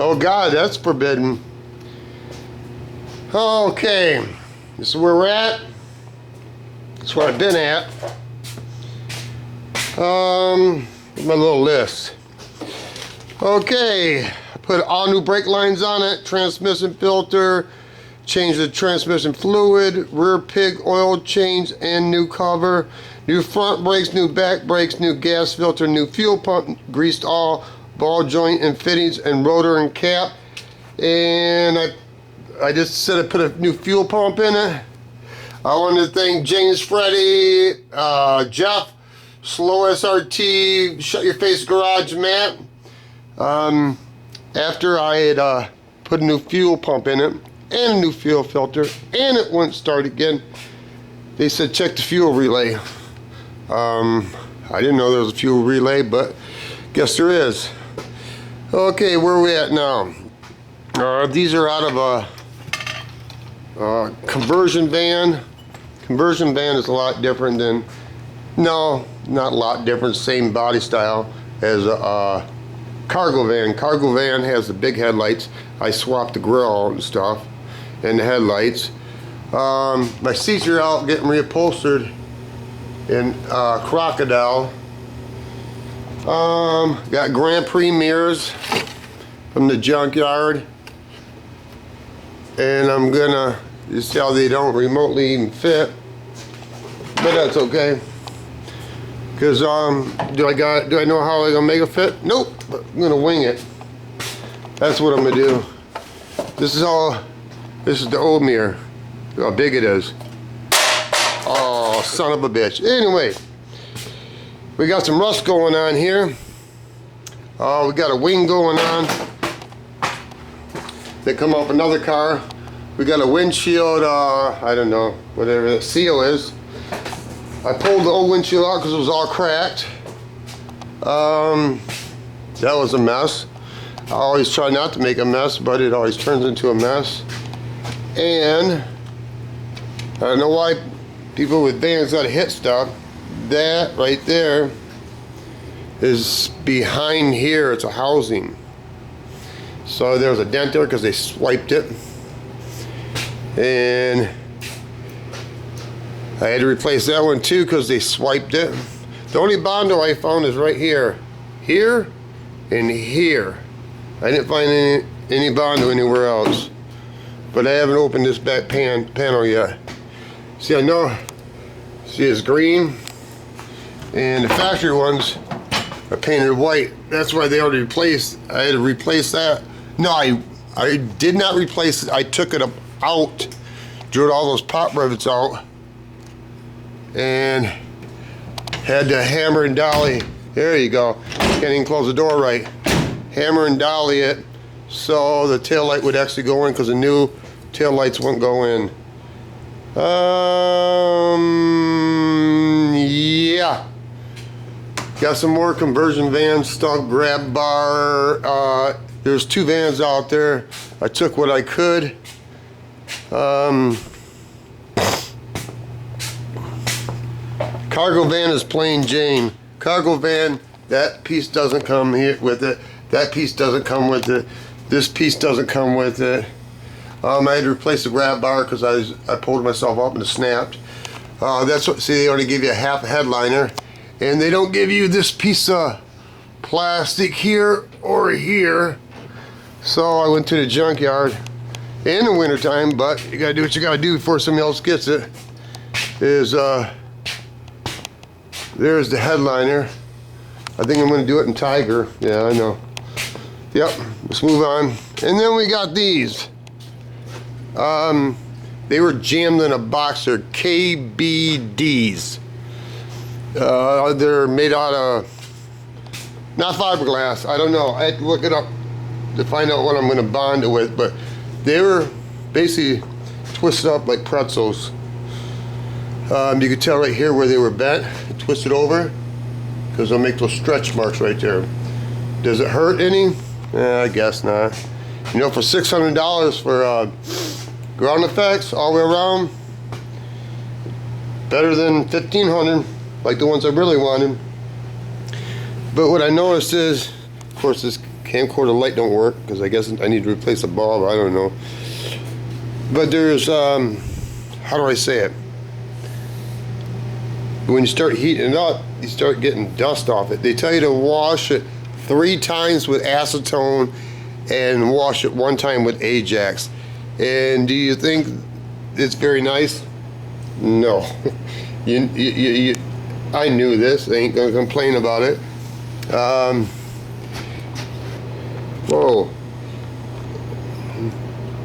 Oh God, that's forbidden. Okay, this is where we're at. That's where I've been at. My little list. Okay, I put all new brake lines on it, transmission filter, change the transmission fluid, rear pig oil change and new cover, new front brakes, new back brakes, new gas filter, new fuel pump, greased all ball joint and fittings and rotor and cap. And I just said I put a new fuel pump in it. I wanted to thank James, Freddie, Jeff, Slow SRT, Shut Your Face Garage, Matt. After I had put a new fuel pump in it and a new fuel filter and it wouldn't start again, they said check the fuel relay. I didn't know there was a fuel relay, but guess there is. Okay, where are we at now? These are out of a conversion van. Conversion van is a lot different than, no, not a lot different, same body style as a cargo van. Cargo van has the big headlights. I swapped the grill and stuff and the headlights. My seats are out getting reupholstered in Crocodile. Got Grand Prix mirrors from the junkyard. And I'm gonna, you see how they don't remotely even fit, but that's okay. Cause do I know how I'm gonna make it fit? Nope, but I'm gonna wing it. That's what I'm gonna do. This is the old mirror. Look how big it is. Oh, son of a bitch. Anyway, we got some rust going on here. We got a wing going on. They come off another car. We got a windshield, I don't know, whatever the seal is. I pulled the old windshield out because it was all cracked. That was a mess. I always try not to make a mess, but it always turns into a mess. And I don't know why people with vans gotta hit stuff. That right there is behind here. It's a housing. So there was a dent there because they swiped it. And I had to replace that one too because they swiped it. The only Bondo I found is right here. Here and here. I didn't find any Bondo anywhere else. But I haven't opened this back panel yet. See, I know, see it's green. And the factory ones are painted white. That's why they already replaced. I had to replace that. No, I did not replace it. I took it out, drilled all those pop rivets out, and had to hammer and dolly. There you go. Can't even close the door right. Hammer and dolly it so the tail light would actually go in because the new tail lights won't go in. Yeah. Got some more conversion van stuff, grab bar. There's two vans out there. I took what I could. Cargo van is plain Jane. Cargo van, that piece doesn't come here with it. That piece doesn't come with it. This piece doesn't come with it. I had to replace the grab bar because I pulled myself up and it snapped. That's what. See, they only give you a half a headliner, and they don't give you this piece of plastic here or here. So I went to the junkyard in the wintertime, but you gotta do what you gotta do before somebody else gets it. There's the headliner. I think I'm gonna do it in Tiger. Yeah, I know. Yep, let's move on. And then we got these. They were jammed in a box. They're KBDs. They're made out of, not fiberglass, I don't know. I had to look it up to find out what I'm gonna bond it with, but they were basically twisted up like pretzels. You could tell right here where they were bent, twisted over, because they'll make those stretch marks right there. Does it hurt any? I guess not. You know, for $600 for ground effects all the way around, better than $1,500, like the ones I really wanted. But what I noticed is, of course, this camcorder light don't work because I guess I need to replace the bulb. I don't know. But there's how do I say it? When you start heating it up, you start getting dust off it. They tell you to wash it 3 times with acetone and wash it 1 time with Ajax. And do you think it's very nice? No. I knew this. I ain't gonna complain about it. Whoa.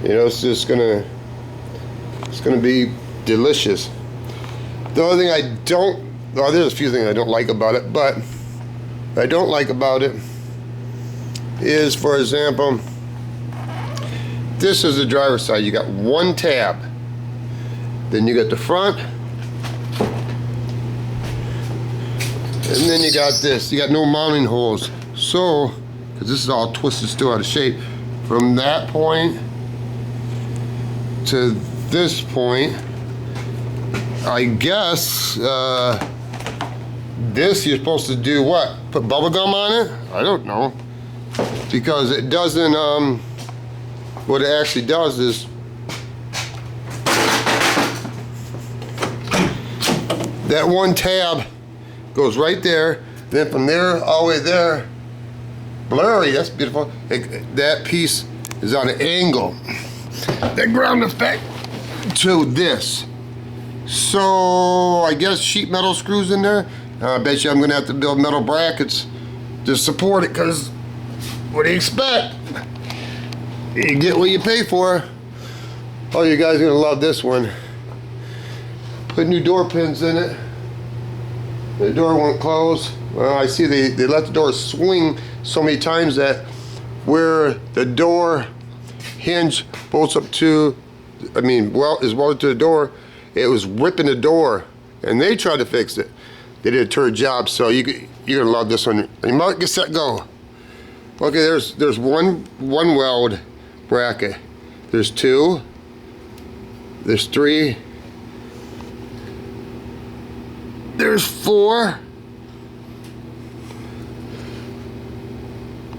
You know, it's gonna be delicious. The only thing there's a few things I don't like about it, but what I don't like about it is, for example, this is the driver's side. You got 1 tab. Then you got the front. And then you got this. You got no mounting holes. So, because this is all twisted still out of shape, from that point to this point, I guess this you're supposed to do what? Put bubble gum on it? I don't know. Because it doesn't, what it actually does is that 1 tab goes right there, then from there all the way there, blurry, that's beautiful. That piece is on an angle. That ground effect to this. So I guess sheet metal screws in there. I bet you I'm gonna have to build metal brackets to support it, because what do you expect? You get what you pay for. Oh, you guys are gonna love this one. Put new door pins in it. The door won't close. Well, I see they let the door swing so many times that where the door hinge bolts up to, is welded to the door, it was ripping the door, and they tried to fix it. They did a turd job, so you're gonna love this one. You might get set, go. Okay, there's one weld bracket. There's 2. There's 3. There's 4.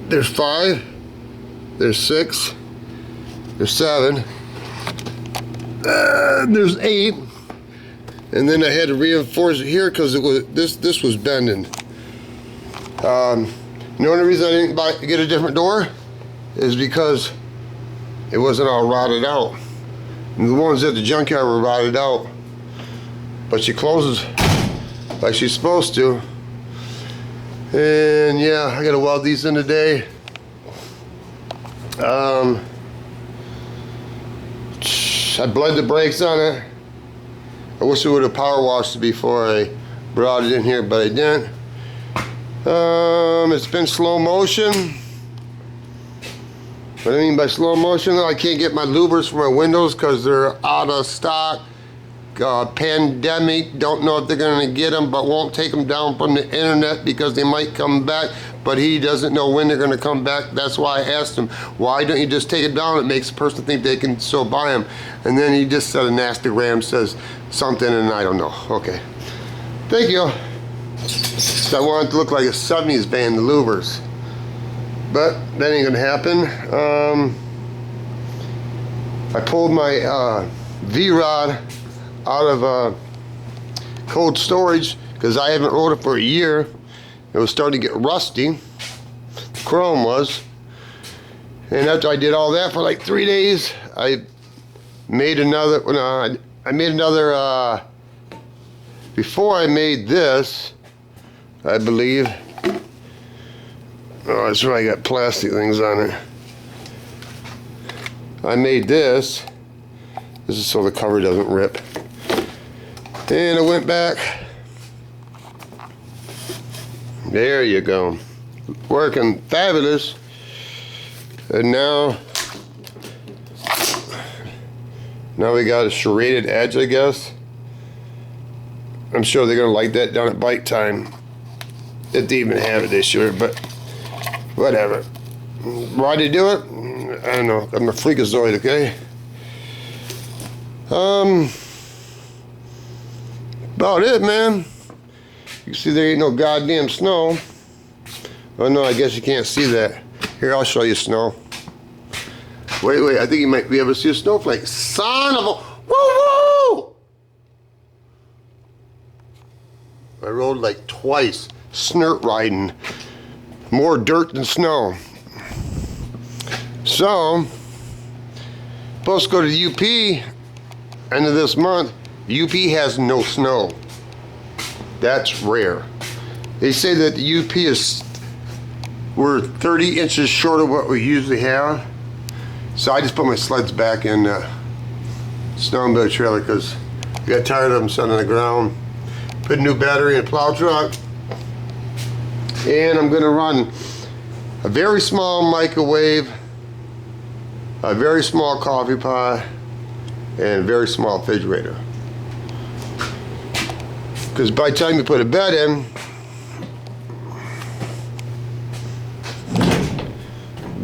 There's 5. There's 6. There's 7. There's 8. And then I had to reinforce it here because it was this was bending. The only reason I didn't get a different door is because it wasn't all rotted out. And the ones at the junkyard were rotted out. But she closes like she's supposed to. And yeah, I gotta weld these in today. I bled the brakes on it. I wish I would have power washed it before I brought it in here, but I didn't. It's been slow motion. What I mean by slow motion, I can't get my louvers for my windows because they're out of stock. Pandemic, don't know if they're going to get them, but won't take them down from the internet because they might come back, but he doesn't know when they're going to come back. That's why I asked him, why don't you just take it down? It makes the person think they can still buy them. And then he just said an Instagram says something, and I don't know. Okay, thank you. So I want it to look like a 70s band, the louvers, but that ain't gonna happen. I pulled my V-Rod out of cold storage because I haven't rode it for a year. It was starting to get rusty. The chrome was. And after I did all that for like 3 days, I made another, I made another, before I made this, I believe. Oh, that's right, I got plastic things on it. I made this. This is so the cover doesn't rip. And I went back. There you go. Working fabulous. And now we got a serrated edge, I guess. I'm sure they're gonna like that down at bike time. If they even have it this year, but whatever. Why do you do it? I don't know. I'm a freakazoid, okay? About it, man. You see there ain't no goddamn snow. Oh no, I guess you can't see that. Here, I'll show you snow. Wait, I think you might be able to see a snowflake. Son of a, woo-woo! I rode like twice, snort riding. More dirt than snow. So, supposed to go to the UP end of this month. UP has no snow. That's rare. They say that the UP is, we're 30 inches short of what we usually have. So I just put my sleds back in the snowmobile trailer because I got tired of them sitting on the ground. Put a new battery in a plow truck. And I'm gonna run a very small microwave, a very small coffee pot, and a very small refrigerator. Because by the time you put a bed in,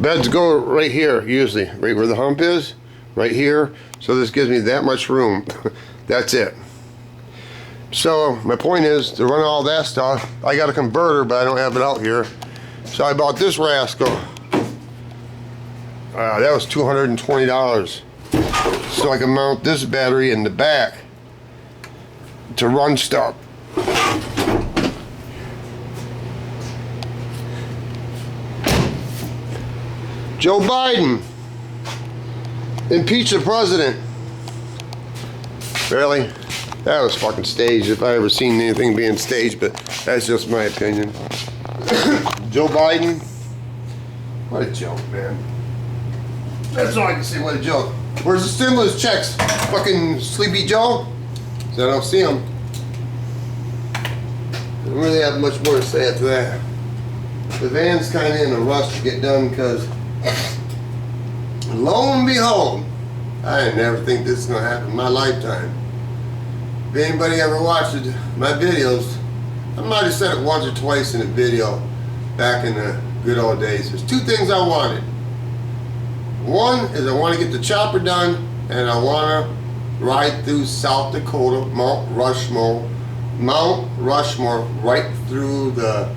beds go right here usually, right where the hump is, right here. So this gives me that much room. That's it. So my point is to run all that stuff. I got a converter, but I don't have it out here. So I bought this rascal. That was $220. So I can mount this battery in the back to run stuff. Joe Biden, impeach the president. Really? That was fucking staged, if I ever seen anything being staged, but that's just my opinion. Joe Biden, what a joke, man. That's all I can say, what a joke. Where's the stimulus checks? Fucking Sleepy Joe? So I don't see him. I don't really have much more to say after that. The van's kind of in a rush to get done because, lo and behold, I didn't never think this is going to happen in my lifetime. If anybody ever watched my videos, I might have said it once or twice in a video back in the good old days. There's two things I wanted. One is I want to get the chopper done, and I want to ride through South Dakota, Mount Rushmore, right through the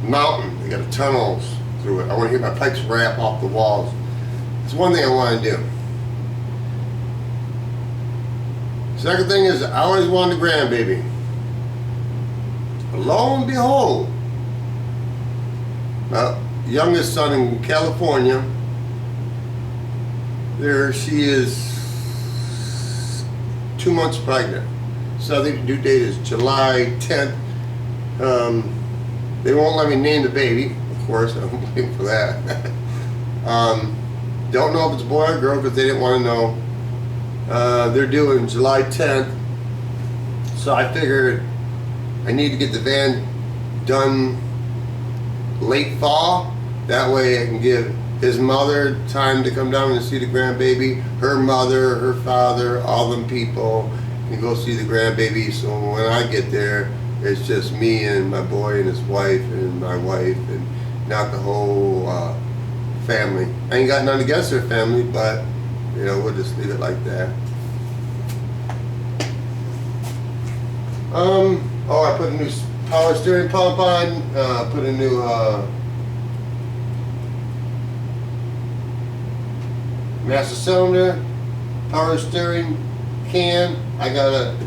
mountain. They got tunnels through it. I want to hear my pipes wrap off the walls. It's one thing I want to do. Second thing is I always wanted a grandbaby. Lo and behold, my youngest son in California, there she is 2 months pregnant. So I think the due date is July 10th. They won't let me name the baby, of course. I'm waiting for that. Don't know if it's a boy or girl because they didn't want to know. They're due July 10th. So I figured I need to get the van done late fall. That way I can give his mother time to come down and see the grandbaby. Her mother, her father, all them people can go see the grandbaby. So when I get there, it's just me and my boy and his wife and my wife and not the whole family. I ain't got nothing against their family, but you know, we'll just leave it like that. Oh, I put a new power steering pump on, put a new master cylinder, power steering can. I gotta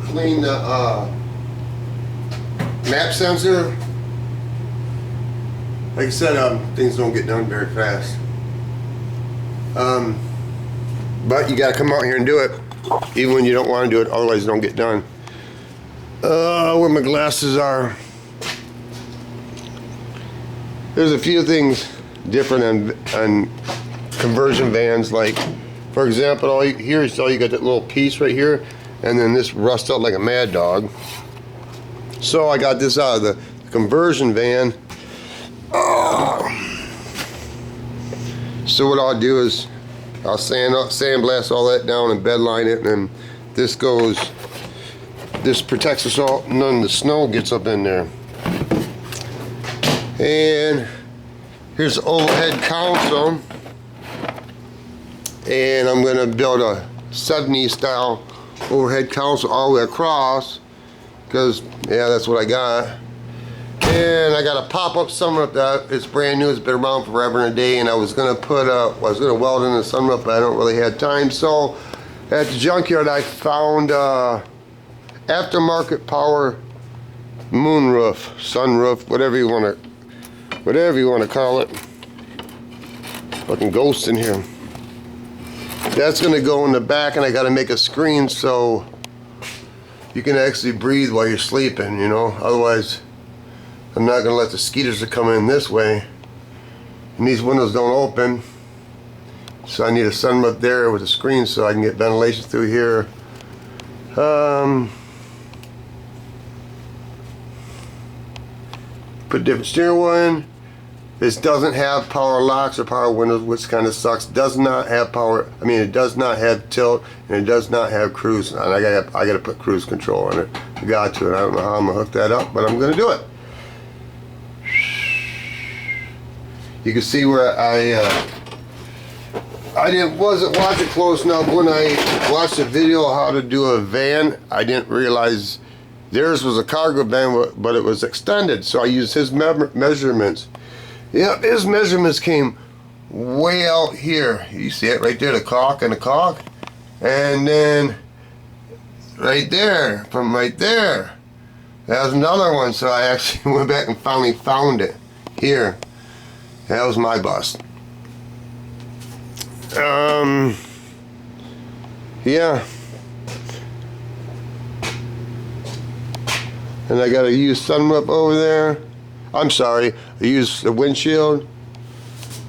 clean the map sensor. Like I said, things don't get done very fast. But you gotta come out here and do it, even when you don't want to do it, otherwise it don't get done. Where my glasses are. There's a few things different on conversion vans, like for example, all you got that little piece right here, and then this rusts out like a mad dog. So I got this out of the conversion van. So what I'll do is I'll sandblast all that down and bedline it, and then this protects us all, none of the snow gets up in there. And here's the overhead console, and I'm gonna build a 70s style overhead console all the way across, because yeah, that's what I got. And I got a pop-up sunroof that it's brand new. It's been around forever and a day. And I was gonna weld in the sunroof, but I don't really have time. So at the junkyard, I found aftermarket power moonroof, sunroof, whatever you want to call it. Fucking ghost in here. That's gonna go in the back, and I got to make a screen so you can actually breathe while you're sleeping. You know, otherwise, I'm not gonna let the skeeters come in this way. And these windows don't open, so I need a sunroof there with a screen so I can get ventilation through here. Put different steering wheel in. This doesn't have power locks or power windows, which kind of sucks. Does not have power. I mean, it does not have tilt, and it does not have cruise. And I gotta put cruise control on it. I got to, and I don't know how I'm gonna hook that up, but I'm gonna do it. You can see where wasn't watching close enough. When I watched the video of how to do a van, I didn't realize theirs was a cargo van, but it was extended. So I used his measurements. Yeah, his measurements came way out here. You see it right there, the caulk and the caulk. And then right there, from right there, that was another one. So I actually went back and finally found it here. That was my bust. Yeah. And I gotta use sunroof over there. I'm sorry, I used the windshield.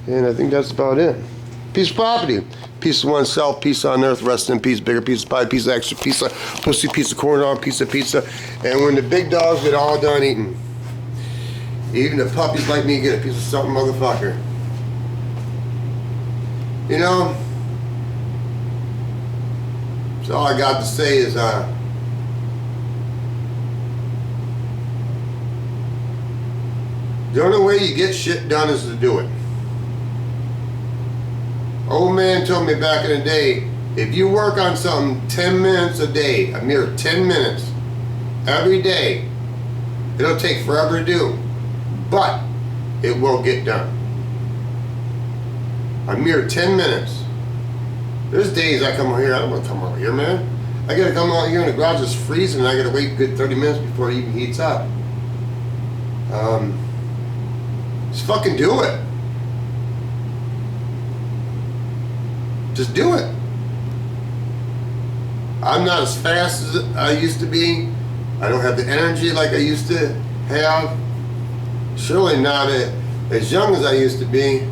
And I think that's about it. Piece of property. Piece of oneself, piece on earth, rest in peace, bigger piece of pie, piece of extra, piece of pussy, piece of corn dog, piece of pizza. And when the big dogs get all done eating, even the puppies like me get a piece of something, motherfucker. You know? So all I got to say is, the only way you get shit done is to do it. Old man told me back in the day, if you work on something 10 minutes a day, a mere 10 minutes, every day, it'll take forever to do, but it will get done. A mere 10 minutes. There's days I come out here, I don't want to come out here, man. I gotta come out here and the garage is freezing and I gotta wait a good 30 minutes before it even heats up. Just fucking do it. Just do it. I'm not as fast as I used to be. I don't have the energy like I used to have. Surely not as young as I used to be.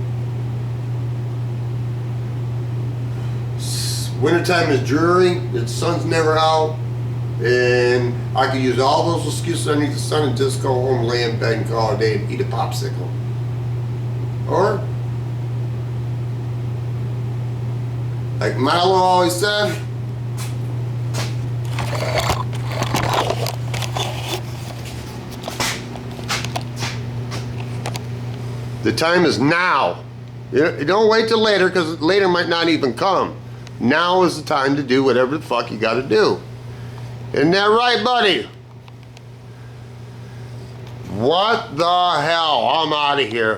Wintertime is dreary. The sun's never out. And I could use all those excuses underneath the sun and just go home, lay in bed and call it a day and eat a popsicle. Or, like Milo always said, the time is now. You don't wait till later, because later might not even come. Now is the time to do whatever the fuck you gotta do. Isn't that right, buddy? What the hell? I'm out of here.